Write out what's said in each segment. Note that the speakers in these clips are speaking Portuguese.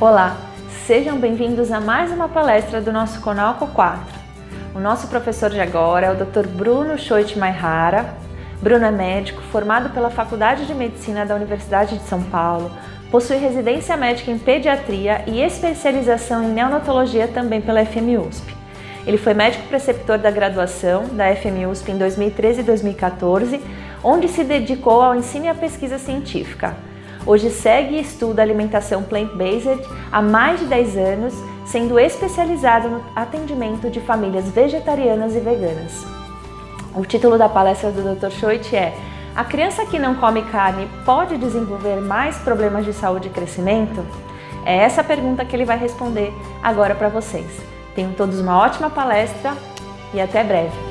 Olá, sejam bem-vindos a mais uma palestra do nosso Conalco 4. O nosso professor de agora é o Dr. Bruno Schoit Maihara. Bruno é médico, formado pela Faculdade de Medicina da Universidade de São Paulo, possui residência médica em pediatria e especialização em neonatologia também pela FMUSP. Ele foi médico preceptor da graduação da FMUSP em 2013 e 2014, onde se dedicou ao ensino e à pesquisa científica. Hoje segue e estuda alimentação plant-based há mais de 10 anos, sendo especializado no atendimento de famílias vegetarianas e veganas. O título da palestra do Dr. Schoit é: a criança que não come carne pode desenvolver mais problemas de saúde e crescimento? É essa a pergunta que ele vai responder agora para vocês. Tenham todos uma ótima palestra e até breve!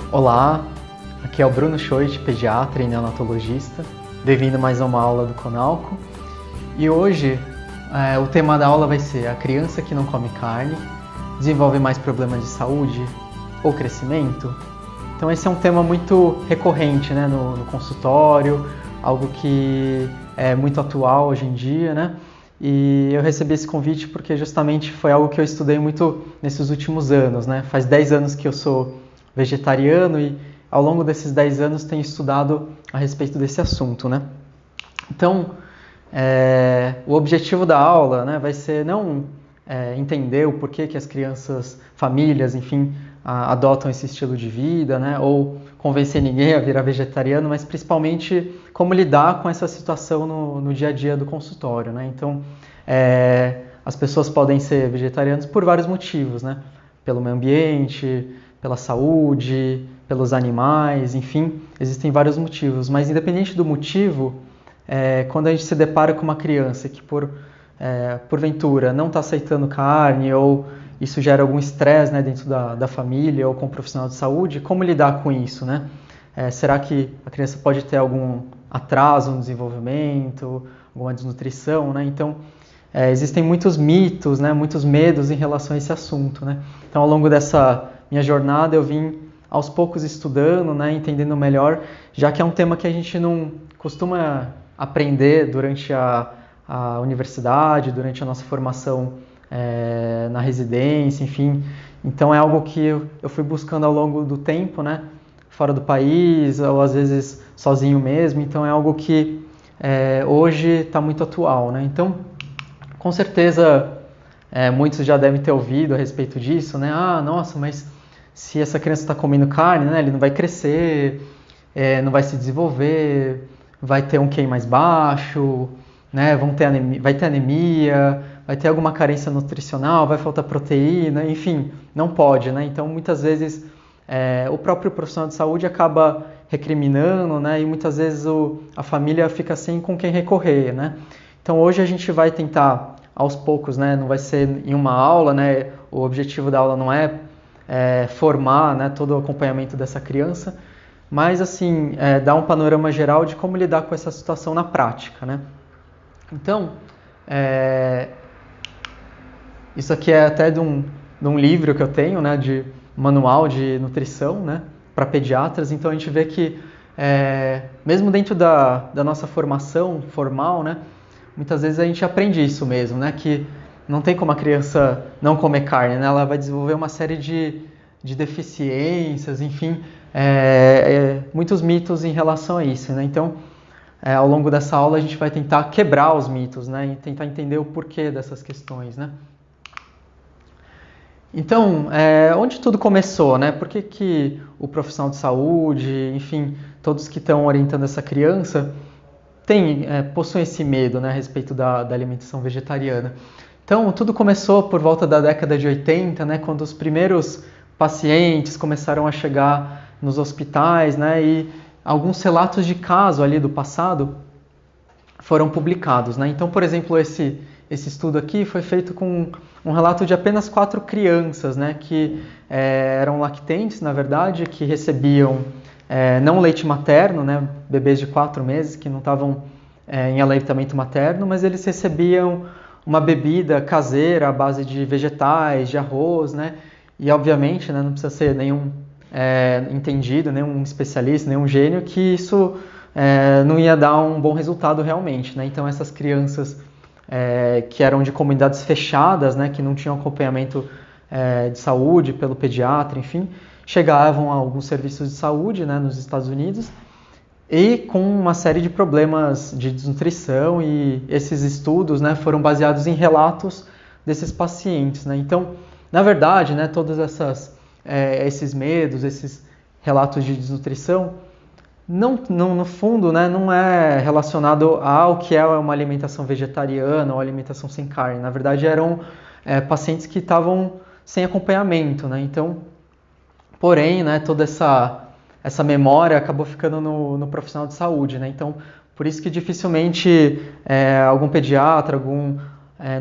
Olá, aqui é o Bruno Schoit, pediatra e neonatologista. Bem-vindo mais a uma aula do Conalco. E hoje o tema da aula vai ser: a criança que não come carne desenvolve mais problemas de saúde ou crescimento? Então esse é um tema muito recorrente, né, no consultório, algo que é muito atual hoje em dia, né? E eu recebi esse convite porque justamente foi algo que eu estudei muito nesses últimos anos, né? Faz 10 anos que eu sou vegetariano e ao longo desses 10 anos tenho estudado a respeito desse assunto, né? Então, o objetivo da aula, né, vai ser não entender o porquê que as crianças, famílias, enfim, adotam esse estilo de vida, né, ou convencer ninguém a virar vegetariano, mas principalmente como lidar com essa situação no dia a dia do consultório, né? Então, as pessoas podem ser vegetarianas por vários motivos, né? Pelo meio ambiente, pela saúde, pelos animais, enfim, existem vários motivos. Mas independente do motivo, quando a gente se depara com uma criança que porventura não está aceitando carne ou isso gera algum estresse, né, dentro da família ou com o profissional de saúde, como lidar com isso, né? Será que a criança pode ter algum atraso no desenvolvimento, alguma desnutrição, né? Então, existem muitos mitos, né, muitos medos em relação a esse assunto, né? Então, ao longo dessa minha jornada, eu vim aos poucos estudando, né, entendendo melhor, já que é um tema que a gente não costuma aprender durante a universidade, durante a nossa formação na residência, enfim. Então é algo que eu fui buscando ao longo do tempo, né, fora do país, ou às vezes sozinho mesmo. Então é algo que hoje está muito atual, né? Então, com certeza, muitos já devem ter ouvido a respeito disso, né? Ah, nossa, mas se essa criança está comendo carne, né, ele não vai crescer, não vai se desenvolver, vai ter um QI mais baixo, né, vai ter anemia, vai ter alguma carência nutricional, vai faltar proteína, enfim, não pode, né? Então, muitas vezes, o próprio profissional de saúde acaba recriminando, né, e muitas vezes a família fica sem com quem recorrer, né? Então, hoje a gente vai tentar, aos poucos, né, não vai ser em uma aula, né, o objetivo da aula não é formar, né, todo o acompanhamento dessa criança, mas assim, dar um panorama geral de como lidar com essa situação na prática, né? Então, isso aqui é até de um livro que eu tenho, né, de manual de nutrição, né, para pediatras. Então a gente vê que, mesmo dentro da nossa formação formal, né, muitas vezes a gente aprende isso mesmo, né, que não tem como a criança não comer carne, né? Ela vai desenvolver uma série de deficiências, enfim, muitos mitos em relação a isso, né? Então, ao longo dessa aula a gente vai tentar quebrar os mitos, né? E tentar entender o porquê dessas questões, né? Então, onde tudo começou, né? Por que o profissional de saúde, enfim, todos que estão orientando essa criança possuem esse medo, né, a respeito da alimentação vegetariana? Então, tudo começou por volta da década de 80, né, quando os primeiros pacientes começaram a chegar nos hospitais, né, e alguns relatos de caso ali do passado foram publicados, né? Então, por exemplo, esse estudo aqui foi feito com um relato de apenas 4 crianças, né, que eram lactentes, na verdade, que recebiam não leite materno, né, bebês de 4 meses que não estavam em aleitamento materno, mas eles recebiam uma bebida caseira à base de vegetais, de arroz, né? E obviamente, né, não precisa ser nenhum entendido, nenhum especialista, nenhum gênio, que isso não ia dar um bom resultado realmente, né? Então essas crianças que eram de comunidades fechadas, né, que não tinham acompanhamento de saúde pelo pediatra, enfim, chegavam a alguns serviços de saúde, né, nos Estados Unidos e com uma série de problemas de desnutrição, e esses estudos, né, foram baseados em relatos desses pacientes, né? Então, na verdade, né, todos esses medos, esses relatos de desnutrição, no fundo, né, não é relacionado ao que é uma alimentação vegetariana ou alimentação sem carne. Na verdade, eram pacientes que estavam sem acompanhamento, né? Então, porém, né, toda essa memória acabou ficando no profissional de saúde, né? Então, por isso que dificilmente algum pediatra, algum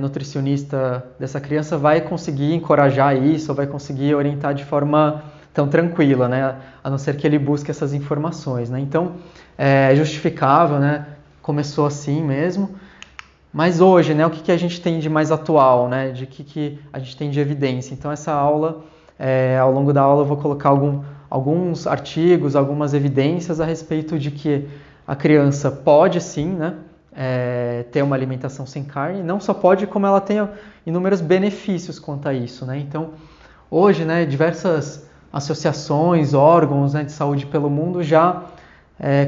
nutricionista dessa criança vai conseguir encorajar isso, ou vai conseguir orientar de forma tão tranquila, né? A não ser que ele busque essas informações, né? Então, é justificável, né? Começou assim mesmo. Mas hoje, né, o que a gente tem de mais atual, né? De que a gente tem de evidência? Então, essa aula, ao longo da aula, eu vou colocar alguns artigos, algumas evidências a respeito de que a criança pode sim, né, ter uma alimentação sem carne. Não só pode, como ela tem inúmeros benefícios quanto a isso, né? Então, hoje, né, diversas associações, órgãos, né, de saúde pelo mundo já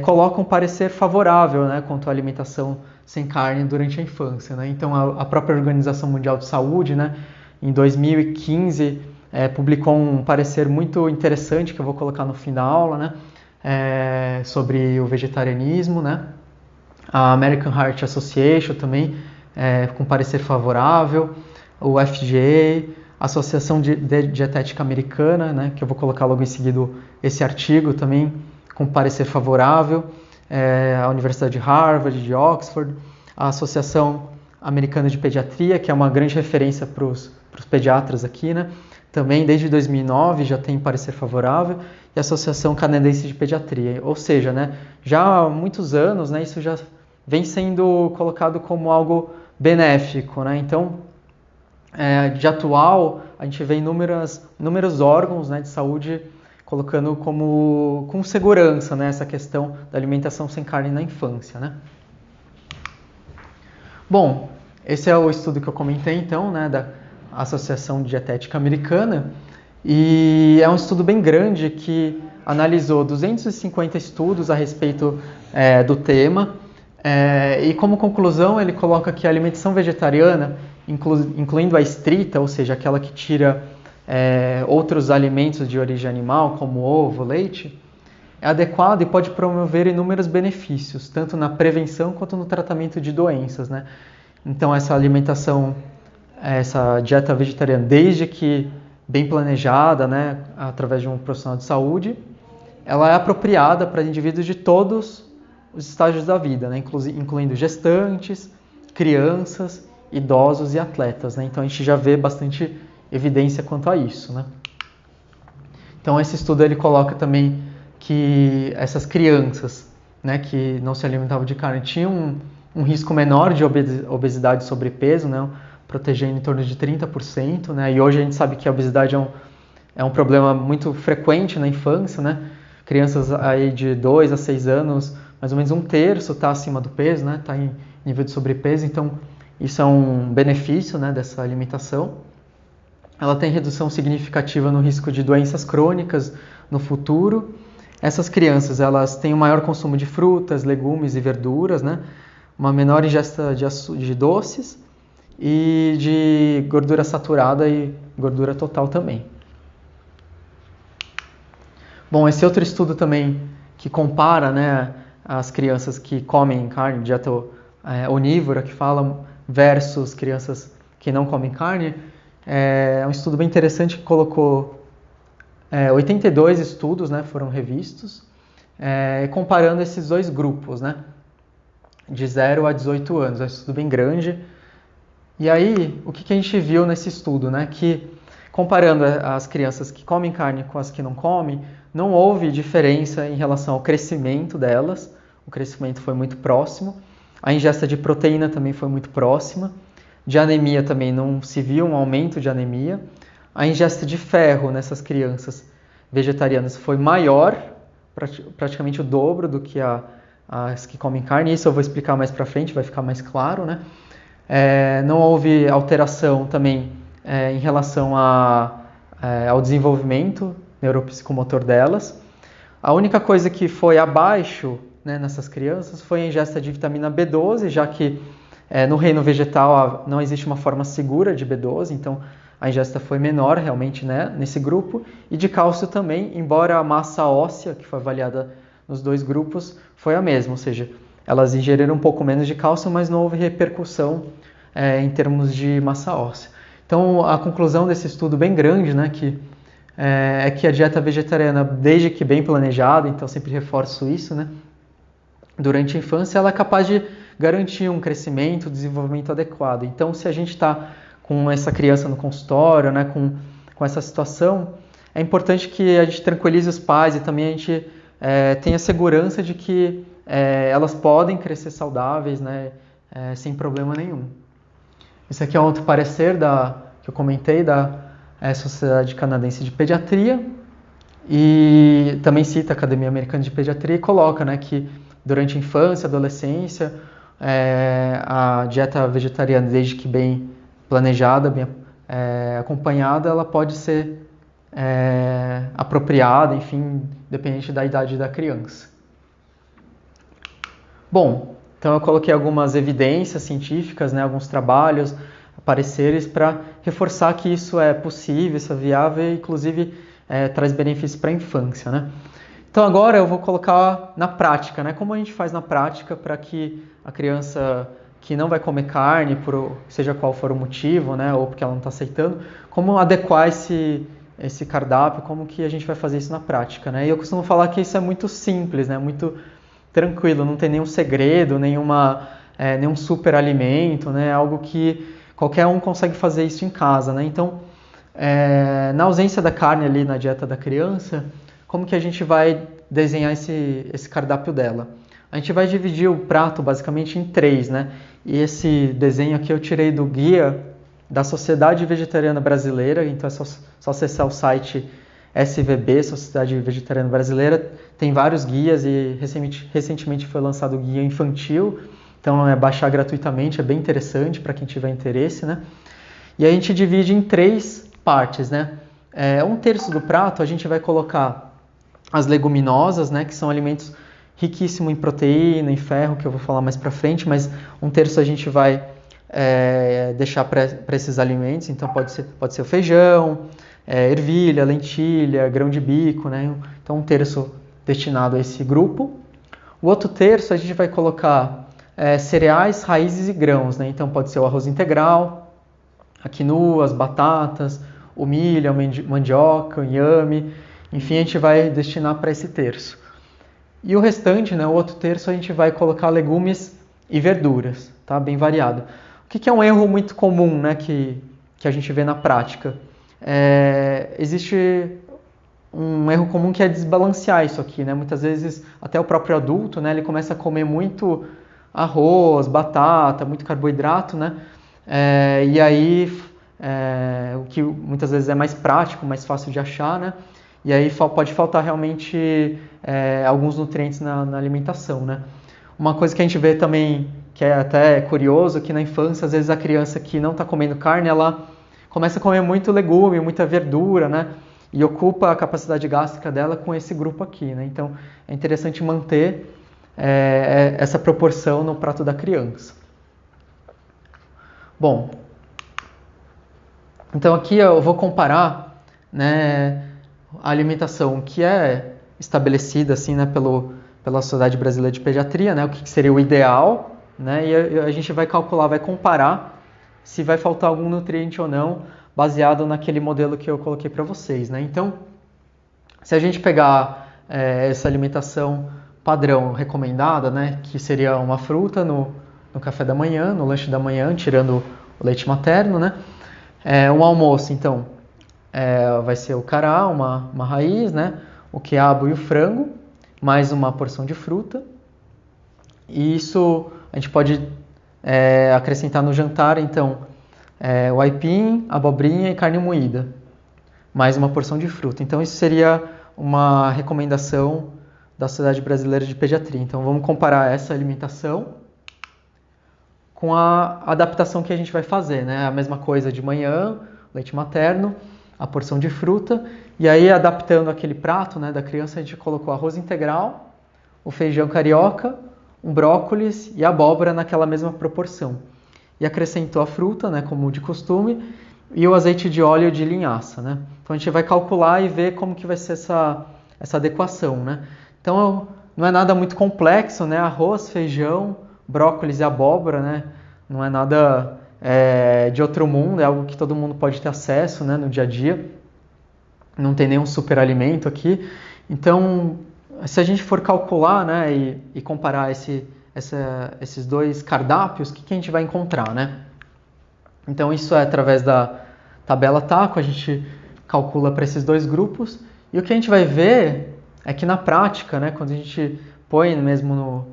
colocam parecer favorável, né, quanto à alimentação sem carne durante a infância, né? Então, a própria Organização Mundial de Saúde, né, em 2015, publicou um parecer muito interessante, que eu vou colocar no fim da aula, né, sobre o vegetarianismo, né? A American Heart Association também, com parecer favorável, o FDA, a Associação de Dietética Americana, né, que eu vou colocar logo em seguida esse artigo também, com parecer favorável, a Universidade de Harvard, de Oxford, a Associação Americana de Pediatria, que é uma grande referência para os pediatras aqui, né, também desde 2009 já tem parecer favorável, e a Associação Canadense de Pediatria. Ou seja, né, já há muitos anos, né, isso já vem sendo colocado como algo benéfico, né? Então, de atual, a gente vê inúmeros órgãos, né, de saúde colocando com segurança, né, essa questão da alimentação sem carne na infância, né? Bom, esse é o estudo que eu comentei, então, né, da Associação de Dietética Americana, e é um estudo bem grande que analisou 250 estudos a respeito do tema, e como conclusão ele coloca que a alimentação vegetariana, incluindo a estrita, ou seja, aquela que tira outros alimentos de origem animal, como ovo, leite, é adequada e pode promover inúmeros benefícios, tanto na prevenção quanto no tratamento de doenças, né? Então, essa alimentação, essa dieta vegetariana, desde que bem planejada, né, através de um profissional de saúde, ela é apropriada para indivíduos de todos os estágios da vida, né, incluindo gestantes, crianças, idosos e atletas, né? Então, a gente já vê bastante evidência quanto a isso, né? Então, esse estudo ele coloca também que essas crianças, né, que não se alimentavam de carne tinham um risco menor de obesidade e sobrepeso, né, protegendo em torno de 30%, né, e hoje a gente sabe que a obesidade é um problema muito frequente na infância, né, crianças aí de 2 a 6 anos, mais ou menos 1/3 está acima do peso, né, está em nível de sobrepeso, então isso é um benefício, né, dessa alimentação. Ela tem redução significativa no risco de doenças crônicas no futuro. Essas crianças, elas têm um maior consumo de frutas, legumes e verduras, né? Uma menor ingesta de doces e de gordura saturada e gordura total também. Bom, esse outro estudo também que compara, né, as crianças que comem carne, dieta onívora, que falam, versus crianças que não comem carne, é um estudo bem interessante que colocou 82 estudos, né, foram revistos, comparando esses dois grupos, né, de 0 a 18 anos. É um estudo bem grande. E aí, o que a gente viu nesse estudo? Né, que comparando as crianças que comem carne com as que não comem, não houve diferença em relação ao crescimento delas. O crescimento foi muito próximo. A ingesta de proteína também foi muito próxima. De anemia também não se viu um aumento de anemia. A ingesta de ferro nessas crianças vegetarianas foi maior, praticamente o dobro do que as que comem carne. Isso eu vou explicar mais para frente, vai ficar mais claro, né? Não houve alteração também em relação ao desenvolvimento neuropsicomotor delas. A única coisa que foi abaixo, né, nessas crianças foi a ingesta de vitamina B12, já que no reino vegetal não existe uma forma segura de B12, então a ingesta foi menor realmente, né, nesse grupo. E de cálcio também, embora a massa óssea, que foi avaliada nos dois grupos, foi a mesma, ou seja, elas ingeriram um pouco menos de cálcio, mas não houve repercussão em termos de massa óssea. Então a conclusão desse estudo bem grande, né, é que a dieta vegetariana, desde que bem planejada, então sempre reforço isso, né, durante a infância, ela é capaz de garantir um crescimento, um desenvolvimento adequado. Então, se a gente está com essa criança no consultório, né, com essa situação, é importante que a gente tranquilize os pais e também a gente tenha segurança de que elas podem crescer saudáveis, né, sem problema nenhum. Esse aqui é outro parecer que eu comentei da Sociedade Canadense de Pediatria, e também cita a Academia Americana de Pediatria e coloca, né, que durante a infância, adolescência, a dieta vegetariana, desde que bem planejada, bem acompanhada, ela pode ser apropriada, enfim, dependente da idade da criança. Bom, então eu coloquei algumas evidências científicas, né, alguns trabalhos, pareceres para reforçar que isso é possível, isso é viável e, inclusive, traz benefícios para a infância, né? Então agora eu vou colocar na prática, né? Como a gente faz na prática para que a criança que não vai comer carne, seja qual for o motivo, né, ou porque ela não está aceitando, como adequar esse cardápio, como que a gente vai fazer isso na prática, né? E eu costumo falar que isso é muito simples, né? Muito tranquilo, não tem nenhum segredo, nenhum super alimento, né? Algo que qualquer um consegue fazer isso em casa, né? Então, na ausência da carne ali na dieta da criança, como que a gente vai desenhar esse cardápio dela? A gente vai dividir o prato basicamente em 3, né? E esse desenho aqui eu tirei do guia da Sociedade Vegetariana Brasileira, então é só acessar o site SVB, Sociedade Vegetariana Brasileira, tem vários guias e recentemente foi lançado o guia infantil, então baixar gratuitamente, é bem interessante para quem tiver interesse, né? E a gente divide em 3 partes, né? 1/3 do prato a gente vai colocar as leguminosas, né, que são alimentos riquíssimos em proteína, em ferro, que eu vou falar mais para frente, mas 1/3 a gente vai deixar para esses alimentos, então pode ser o feijão, ervilha, lentilha, grão de bico, né? Então 1/3 destinado a esse grupo. O outro 1/3 a gente vai colocar cereais, raízes e grãos, né? Então pode ser o arroz integral, a quinoa, as batatas, o milho, a mandioca, o inhame, enfim, a gente vai destinar para esse 1/3. E o restante, né, o outro 1/3, a gente vai colocar legumes e verduras, tá? Bem variado. O que é um erro muito comum, né, que a gente vê na prática? Existe um erro comum que é desbalancear isso aqui, né? Muitas vezes até o próprio adulto, né, ele começa a comer muito arroz, batata, muito carboidrato, né? E aí o que muitas vezes é mais prático, mais fácil de achar, né? E aí pode faltar realmente alguns nutrientes na alimentação, né? Uma coisa que a gente vê também, que é até curioso, que na infância, às vezes a criança que não está comendo carne, ela começa a comer muito legume, muita verdura, né? E ocupa a capacidade gástrica dela com esse grupo aqui, né? Então é interessante manter essa proporção no prato da criança. Bom, então aqui eu vou comparar, né, a alimentação que é estabelecida assim, né, pela Sociedade Brasileira de Pediatria, né, o que seria o ideal, né, e a gente vai calcular, vai comparar se vai faltar algum nutriente ou não, baseado naquele modelo que eu coloquei para vocês, né. Então, se a gente pegar essa alimentação padrão recomendada, né, que seria uma fruta no café da manhã, no lanche da manhã, tirando o leite materno, né, um almoço, então, vai ser o cará, uma raiz, né, o quiabo e o frango, mais uma porção de fruta. E isso a gente pode acrescentar no jantar, então, o aipim, abobrinha e carne moída, mais uma porção de fruta. Então isso seria uma recomendação da Sociedade Brasileira de Pediatria. Então vamos comparar essa alimentação com a adaptação que a gente vai fazer, né? A mesma coisa de manhã, leite materno, a porção de fruta, e aí adaptando aquele prato, né, da criança, a gente colocou arroz integral, o feijão carioca, um brócolis e abóbora naquela mesma proporção. E acrescentou a fruta, né, como de costume, e o azeite de óleo de linhaça, né? Então a gente vai calcular e ver como que vai ser essa adequação, né? Então não é nada muito complexo, né? Arroz, feijão, brócolis e abóbora, né? Não é nada de outro mundo, é algo que todo mundo pode ter acesso, né, no dia a dia. Não tem nenhum superalimento aqui. Então, se a gente for calcular, né, e comparar esses dois cardápios, o que a gente vai encontrar, né? Então, isso é através da tabela TACO, a gente calcula para esses dois grupos. E o que a gente vai ver é que na prática, né, quando a gente põe mesmo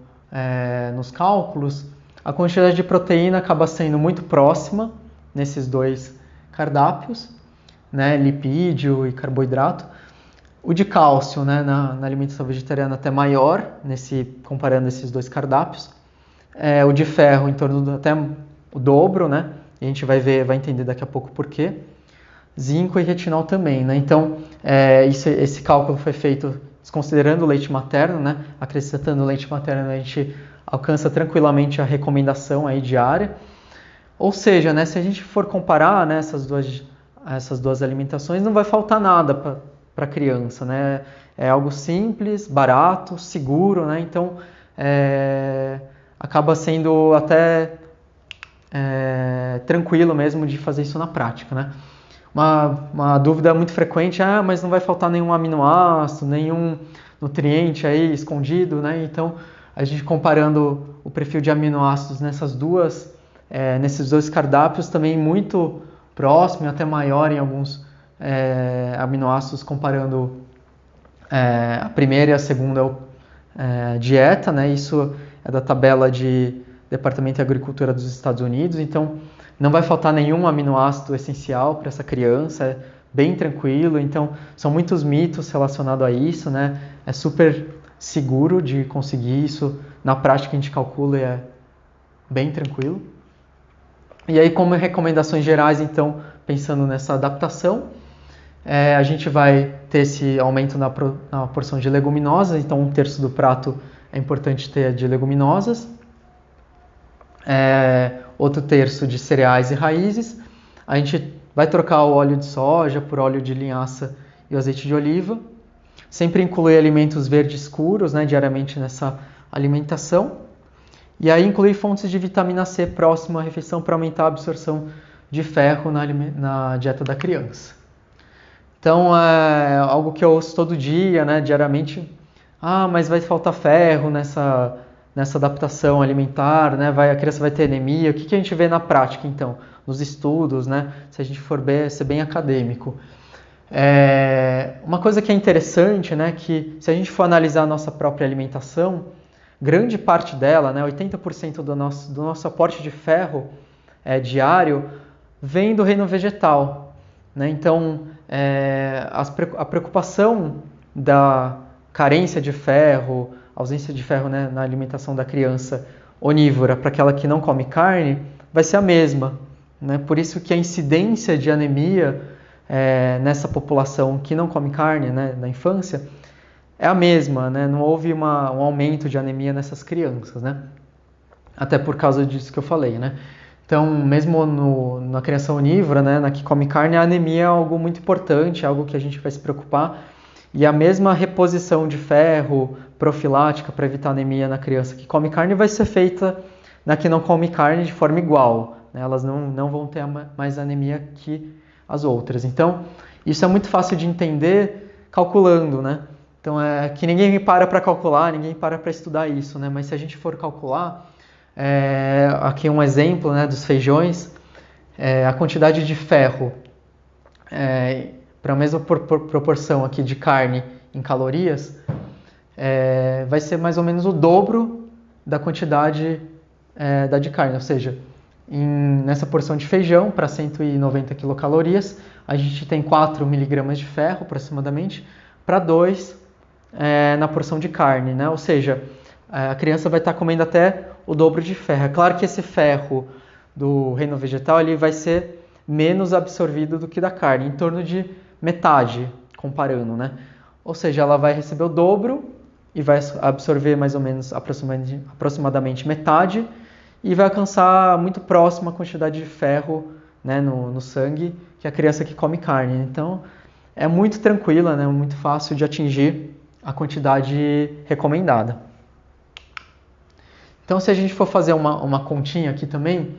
nos cálculos, a quantidade de proteína acaba sendo muito próxima nesses dois cardápios, né, lipídio e carboidrato. O de cálcio, né, na alimentação vegetariana até maior, comparando esses dois cardápios. O de ferro em torno do até o dobro, né? E a gente vai entender daqui a pouco por quê. Zinco e retinol também, né? Então, esse cálculo foi feito desconsiderando o leite materno, né? Acrescentando o leite materno, a gente alcança tranquilamente a recomendação aí diária. Ou seja, né, se a gente for comparar, né, essas duas alimentações, não vai faltar nada para a criança, né? É algo simples, barato, seguro, né? Então, acaba sendo até tranquilo mesmo de fazer isso na prática, né? Uma dúvida muito frequente é, mas não vai faltar nenhum aminoácido, nenhum nutriente aí escondido, né? Então, a gente comparando o perfil de aminoácidos nesses dois cardápios também muito próximo e até maior em alguns aminoácidos, comparando a primeira e a segunda dieta, né? Isso é da tabela de Departamento de Agricultura dos Estados Unidos, então não vai faltar nenhum aminoácido essencial para essa criança, é bem tranquilo. Então são muitos mitos relacionados a isso, né? É super seguro de conseguir isso, na prática a gente calcula e é bem tranquilo. E aí, como recomendações gerais, então, pensando nessa adaptação, a gente vai ter esse aumento na porção de leguminosas, então 1/3 do prato é importante ter de leguminosas, outro terço de cereais e raízes. A gente vai trocar o óleo de soja por óleo de linhaça e o azeite de oliva. Sempre incluir alimentos verdes escuros, né, diariamente nessa alimentação. E aí incluir fontes de vitamina C próximo à refeição para aumentar a absorção de ferro na dieta da criança. Então, é algo que eu ouço todo dia, né, diariamente. Mas vai faltar ferro nessa adaptação alimentar, né? A criança vai ter anemia. O que a gente vê na prática, então? Nos estudos, né? Se a gente for ser bem acadêmico. Uma coisa que é interessante, né, que se a gente for analisar a nossa própria alimentação, grande parte dela, né, 80% do nosso aporte de ferro diário vem do reino vegetal, né? Então, a preocupação da carência de ferro, ausência de ferro, né, na alimentação da criança onívora para aquela que não come carne vai ser a mesma, né? Por isso que a incidência de anemia nessa população que não come carne, né, na infância é a mesma, né? Não houve um aumento de anemia nessas crianças, né? Até por causa disso que eu falei, né? Então, mesmo na criança onívora, né, na que come carne, a anemia é algo muito importante, algo que a gente vai se preocupar. E a mesma reposição de ferro profilática para evitar anemia na criança que come carne vai ser feita na que não come carne de forma igual, né? Elas não vão ter mais anemia que as outras. Então, isso é muito fácil de entender calculando, né? Então, que ninguém para calcular, ninguém para estudar isso, né? Mas se a gente for calcular, aqui um exemplo, né, dos feijões, a quantidade de ferro para a mesma proporção aqui de carne em calorias, vai ser mais ou menos o dobro da quantidade da de carne, ou seja, nessa porção de feijão para 190 quilocalorias, a gente tem 4 miligramas de ferro aproximadamente, para 2 na porção de carne, né? Ou seja, a criança vai estar comendo até o dobro de ferro. É claro que esse ferro do reino vegetal ele vai ser menos absorvido do que da carne, em torno de metade, comparando, né? Ou seja, ela vai receber o dobro e vai absorver mais ou menos aproximadamente metade e vai alcançar muito próximo a quantidade de ferro, né, no sangue que a criança que come carne. Então, é muito tranquila, né, muito fácil de atingir a quantidade recomendada. Então, se a gente for fazer uma continha aqui também,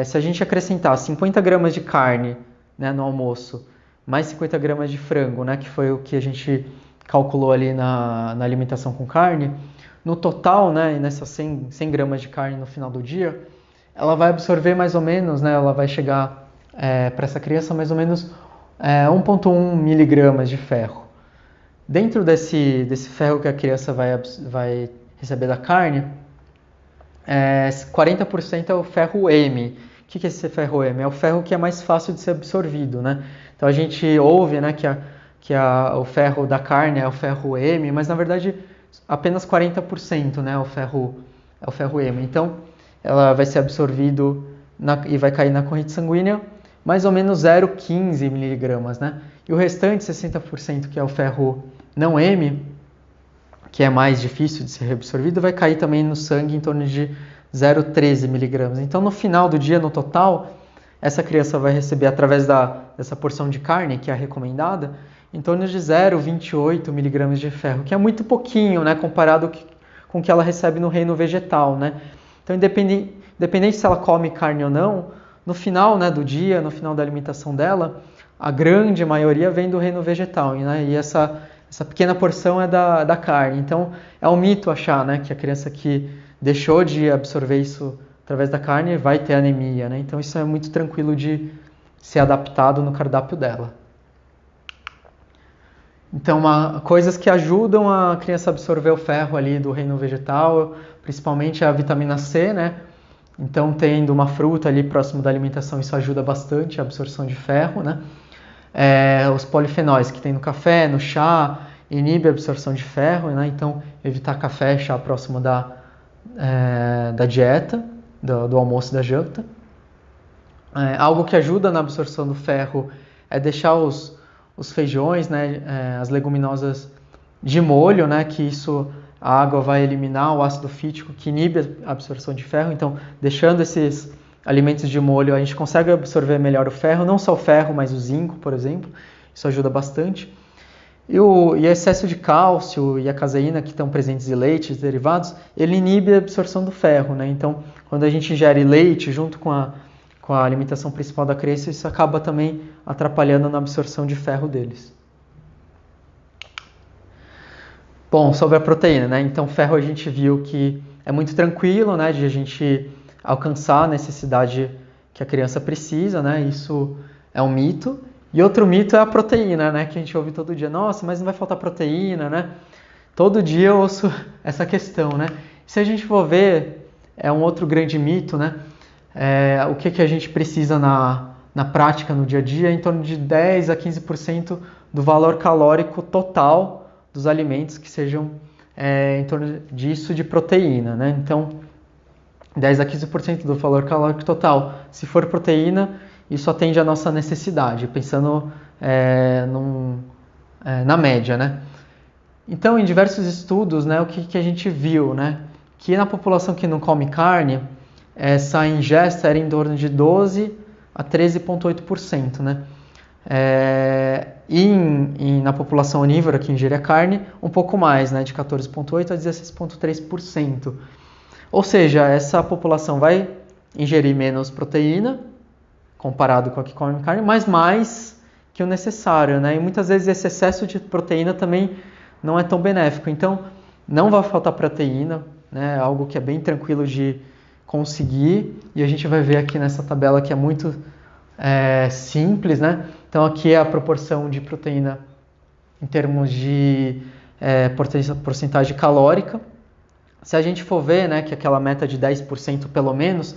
se a gente acrescentar 50 gramas de carne, né, no almoço, mais 50 gramas de frango, né, que foi o que a gente calculou ali na alimentação com carne, no total, né, nessas 100 gramas de carne no final do dia, ela vai absorver mais ou menos, né, ela vai chegar para essa criança mais ou menos 1,1 miligramas de ferro. Dentro desse ferro que a criança vai receber da carne, 40% é o ferro M. O que é esse ferro M? É o ferro que é mais fácil de ser absorvido, né? Então a gente ouve, né, que o ferro da carne é o ferro M, mas na verdade apenas 40%, né, é o ferro M. Então ela vai ser absorvido e vai cair na corrente sanguínea mais ou menos 0,15 miligramas, né? E o restante, 60%, que é o ferro não M, que é mais difícil de ser reabsorvido, vai cair também no sangue em torno de 0,13 miligramas. Então, no final do dia, no total, essa criança vai receber, através dessa porção de carne, que é a recomendada, em torno de 0,28 miligramas de ferro, que é muito pouquinho, né, comparado com o que ela recebe no reino vegetal, né? Então, independente se ela come carne ou não, no final, né, do dia, no final da alimentação dela, a grande maioria vem do reino vegetal, né? E essa pequena porção é da carne. Então, é um mito achar, né, que a criança que deixou de absorver isso através da carne vai ter anemia, né? Então, isso é muito tranquilo de ser adaptado no cardápio dela. Então, coisas que ajudam a criança a absorver o ferro ali do reino vegetal, principalmente a vitamina C, né? Então, tendo uma fruta ali próximo da alimentação, isso ajuda bastante a absorção de ferro, né? Os polifenóis que tem no café, no chá, inibe a absorção de ferro, né? Então, evitar café e chá próximo da dieta, do almoço e da janta. Algo que ajuda na absorção do ferro é deixar os feijões, né? As leguminosas de molho, né? Que a água vai eliminar o ácido fítico que inibe a absorção de ferro. Então, deixando esses alimentos de molho, a gente consegue absorver melhor o ferro, não só o ferro, mas o zinco, por exemplo. Isso ajuda bastante. E o excesso de cálcio e a caseína que estão presentes em leites derivados, ele inibe a absorção do ferro, né? Então, quando a gente ingere leite junto com a alimentação principal da criança, isso acaba também atrapalhando na absorção de ferro deles. Bom, sobre a proteína, né? Então, ferro a gente viu que é muito tranquilo, né, de a gente alcançar a necessidade que a criança precisa, né? Isso é um mito. E outro mito é a proteína, né, que a gente ouve todo dia. Nossa, mas não vai faltar proteína, né? Todo dia eu ouço essa questão, né? Se a gente for ver, é um outro grande mito, né? O que a gente precisa na prática, no dia a dia, é em torno de 10 a 15% do valor calórico total dos alimentos que sejam em torno disso de proteína, né? Então, 10 a 15% do valor calórico total, se for proteína, isso atende à nossa necessidade, pensando na média, né? Então, em diversos estudos, né, o que a gente viu, né? Que na população que não come carne, essa ingesta era em torno de 12 a 13,8%, né? E na população onívora que ingere a carne, um pouco mais, né, de 14,8% a 16,3%. Ou seja, essa população vai ingerir menos proteína, comparado com a que come carne, mas mais que o necessário, né? E muitas vezes esse excesso de proteína também não é tão benéfico. Então, não vai faltar proteína, né? Algo que é bem tranquilo de conseguir. E a gente vai ver aqui nessa tabela que é muito simples, né? Então, aqui é a proporção de proteína em termos de porcentagem calórica. Se a gente for ver, né, que aquela meta de 10% pelo menos,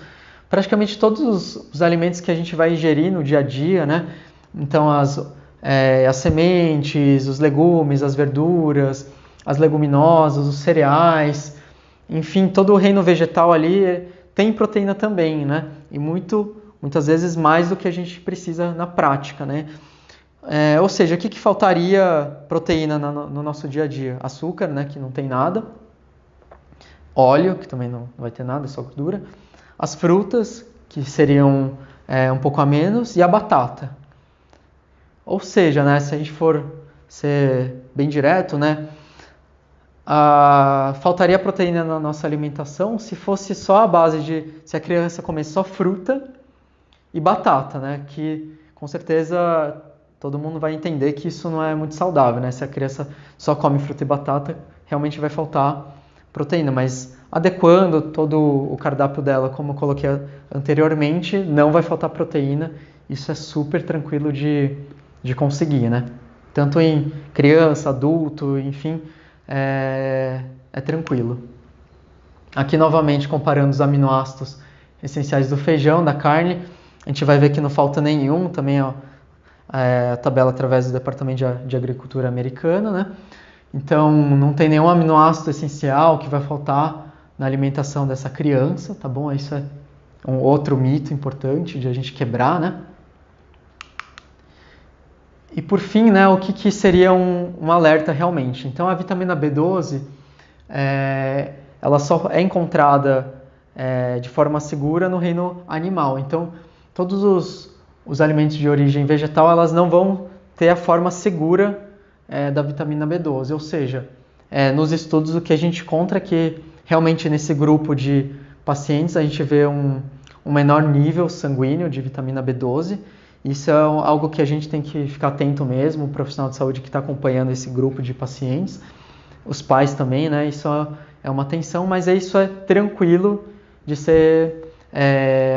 praticamente todos os alimentos que a gente vai ingerir no dia a dia, né? Então as sementes, os legumes, as verduras, as leguminosas, os cereais, enfim, todo o reino vegetal ali tem proteína também, né? E muitas vezes mais do que a gente precisa na prática, né? Ou seja, o que faltaria proteína no nosso dia a dia? Açúcar, né, que não tem nada. Óleo, que também não vai ter nada, é só gordura. As frutas, que seriam um pouco a menos. E a batata. Ou seja, né, se a gente for ser bem direto, né, faltaria proteína na nossa alimentação se fosse só a base se a criança comer só fruta e batata, né, que com certeza todo mundo vai entender que isso não é muito saudável, né? Se a criança só come fruta e batata, realmente vai faltar proteína, mas adequando todo o cardápio dela, como eu coloquei anteriormente, não vai faltar proteína, isso é super tranquilo de conseguir, né? Tanto em criança, adulto, enfim, é tranquilo. Aqui novamente comparando os aminoácidos essenciais do feijão, da carne, a gente vai ver que não falta nenhum, também ó, a tabela através do Departamento de Agricultura americana, né? Então não tem nenhum aminoácido essencial que vai faltar na alimentação dessa criança, tá bom? Isso é um outro mito importante de a gente quebrar, né? E por fim, né, o que seria um alerta realmente? Então a vitamina B12, ela só é encontrada de forma segura no reino animal. Então todos os alimentos de origem vegetal, elas não vão ter a forma segura da vitamina B12. Ou seja, nos estudos o que a gente encontra é que realmente nesse grupo de pacientes a gente vê um menor nível sanguíneo de vitamina B12. Isso é algo que a gente tem que ficar atento mesmo, o profissional de saúde que está acompanhando esse grupo de pacientes, os pais também, né? Isso é uma atenção, mas isso é tranquilo de ser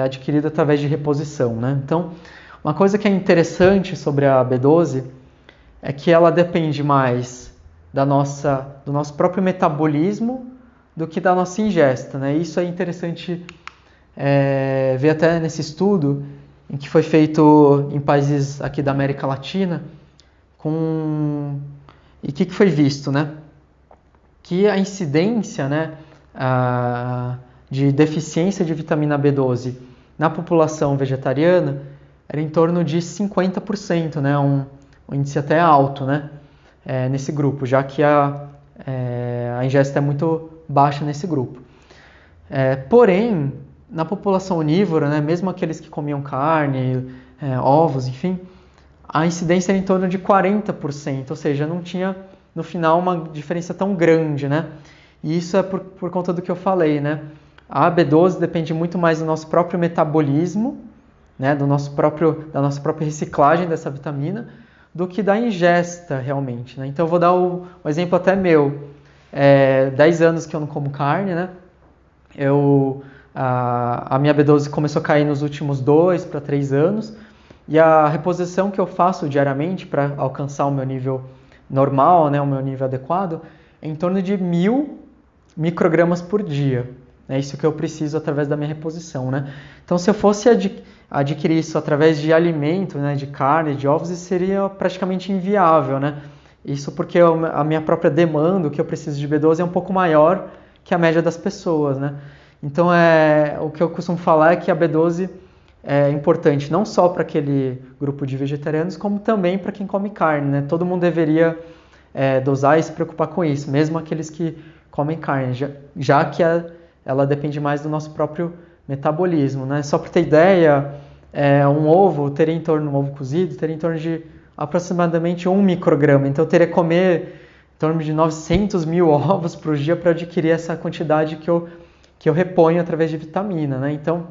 adquirido através de reposição, né? Então, uma coisa que é interessante sobre a B12 é que ela depende mais do nosso próprio metabolismo do que da nossa ingesta, né? Isso é interessante ver até nesse estudo em que foi feito em países aqui da América Latina, e o que foi visto, né? Que a incidência, né, de deficiência de vitamina B12 na população vegetariana era em torno de 50%, né? Um índice até alto, né? Nesse grupo, já que a ingesta é muito baixa nesse grupo. Porém, na população onívora, né, mesmo aqueles que comiam carne, ovos, enfim, a incidência era em torno de 40%, ou seja, não tinha no final uma diferença tão grande, né? E isso é por conta do que eu falei, né? A B12 depende muito mais do nosso próprio metabolismo, né, da nossa própria reciclagem dessa vitamina, do que da ingesta realmente, né? Então eu vou dar um exemplo até meu. 10 anos que eu não como carne, né? A minha B12 começou a cair nos últimos 2 para 3 anos, e a reposição que eu faço diariamente para alcançar o meu nível normal, né, o meu nível adequado, é em torno de 1000 microgramas por dia. É isso que eu preciso através da minha reposição, né? Então, se eu fosse adquirir isso através de alimento, né, de carne, de ovos, isso seria praticamente inviável, né? Isso porque a minha própria demanda, o que eu preciso de B12 é um pouco maior que a média das pessoas, né? Então, o que eu costumo falar é que a B12 é importante não só para aquele grupo de vegetarianos, como também para quem come carne, né? Todo mundo deveria dosar e se preocupar com isso, mesmo aqueles que comem carne, já que ela depende mais do nosso próprio metabolismo, né? Só para ter ideia, um ovo cozido teria em torno de aproximadamente 1 micrograma, então eu teria que comer em torno de 900 mil ovos por dia para adquirir essa quantidade que eu reponho através de vitamina, né? Então,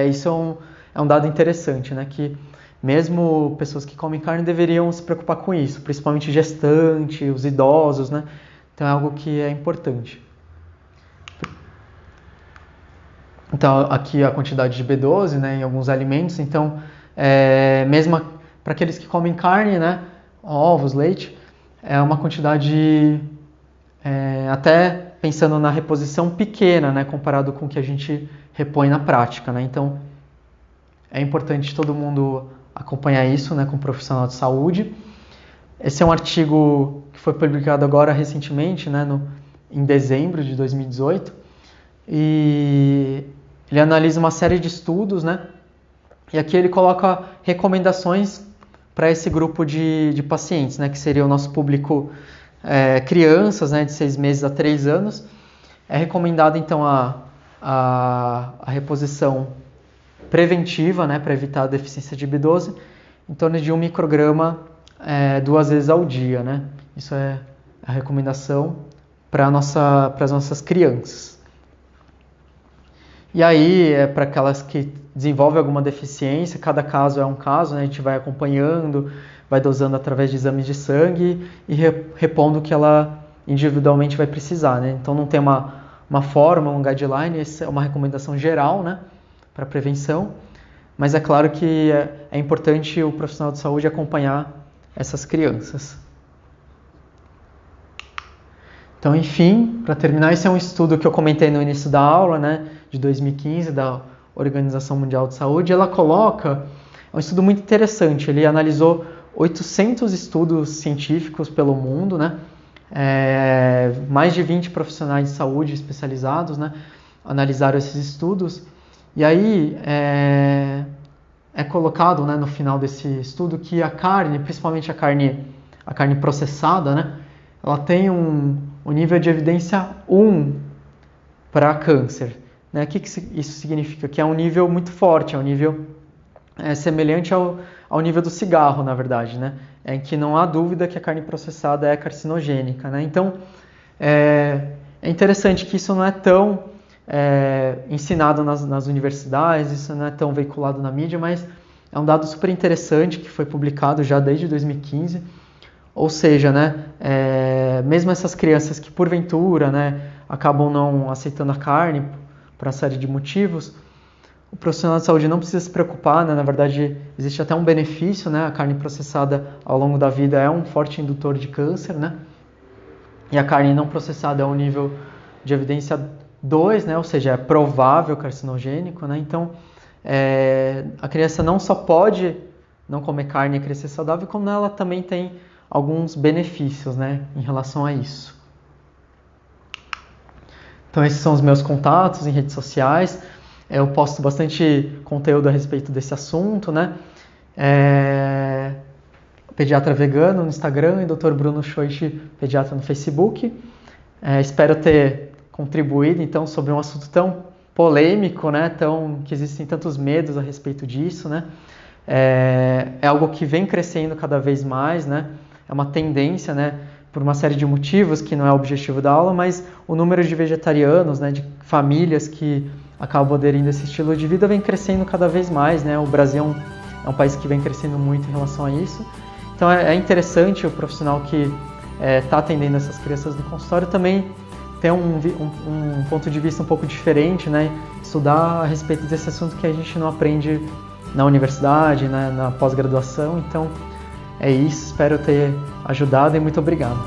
isso é um dado interessante, né? Que mesmo pessoas que comem carne deveriam se preocupar com isso, principalmente gestante, os idosos, né? Então é algo que é importante. Então aqui a quantidade de B12, né, em alguns alimentos, então mesmo para aqueles que comem carne, né, ovos, leite, é uma quantidade até pensando na reposição pequena, né, comparado com o que a gente repõe na prática, né? Então, é importante todo mundo acompanhar isso, né, com um profissional de saúde. Esse é um artigo que foi publicado agora recentemente, né, em dezembro de 2018, e ele analisa uma série de estudos, né, e aqui ele coloca recomendações para esse grupo de pacientes, né, que seria o nosso público crianças, né, de 6 meses a 3 anos. É recomendado, então, a reposição preventiva, né, para evitar a deficiência de B12, em torno de 1 micrograma 2 vezes ao dia, né? Isso é a recomendação para as nossas crianças. E aí, para aquelas que desenvolvem alguma deficiência, cada caso é um caso, né? A gente vai acompanhando, vai dosando através de exames de sangue e repondo o que ela individualmente vai precisar, né? Então não tem uma forma, um guideline, essa é uma recomendação geral, né, para prevenção, mas é claro que é importante o profissional de saúde acompanhar essas crianças. Então, enfim, para terminar, esse é um estudo que eu comentei no início da aula, né, de 2015, da Organização Mundial de Saúde. Ela coloca, é um estudo muito interessante, ele analisou 800 estudos científicos pelo mundo, né, mais de 20 profissionais de saúde especializados, né, analisaram esses estudos, e aí é colocado, né, no final desse estudo que a carne, principalmente a carne processada, né, ela tem um nível de evidência 1 para câncer. Né? O que isso significa? Que é um nível muito forte, é um nível semelhante ao nível do cigarro, na verdade, né? Em que não há dúvida que a carne processada é carcinogênica, né? Então, é interessante que isso não é tão ensinado nas universidades, isso não é tão veiculado na mídia, mas é um dado super interessante que foi publicado já desde 2015, ou seja, né, mesmo essas crianças que porventura, né, acabam não aceitando a carne por uma série de motivos, o profissional de saúde não precisa se preocupar, né? Na verdade, existe até um benefício, né? A carne processada ao longo da vida é um forte indutor de câncer, né? E a carne não processada é um nível de evidência 2, né? Ou seja, é provável carcinogênico, né? Então, a criança não só pode não comer carne e crescer saudável, como ela também tem alguns benefícios, né? Em relação a isso. Então, esses são os meus contatos em redes sociais. Eu posto bastante conteúdo a respeito desse assunto, né? Pediatra Vegano no Instagram e Dr. Bruno Schoit, pediatra no Facebook. Espero ter contribuído, então, sobre um assunto tão polêmico, né? Que existem tantos medos a respeito disso, né? É algo que vem crescendo cada vez mais, né? É uma tendência, né? Por uma série de motivos, que não é o objetivo da aula, mas o número de vegetarianos, né? De famílias que acabam aderindo a esse estilo de vida vem crescendo cada vez mais, né? O Brasil é um país que vem crescendo muito em relação a isso. Então é interessante o profissional que está atendendo essas crianças no consultório também ter um ponto de vista um pouco diferente, né? Estudar a respeito desse assunto que a gente não aprende na universidade, né? Na pós-graduação. Então é isso, espero ter ajudado e muito obrigado.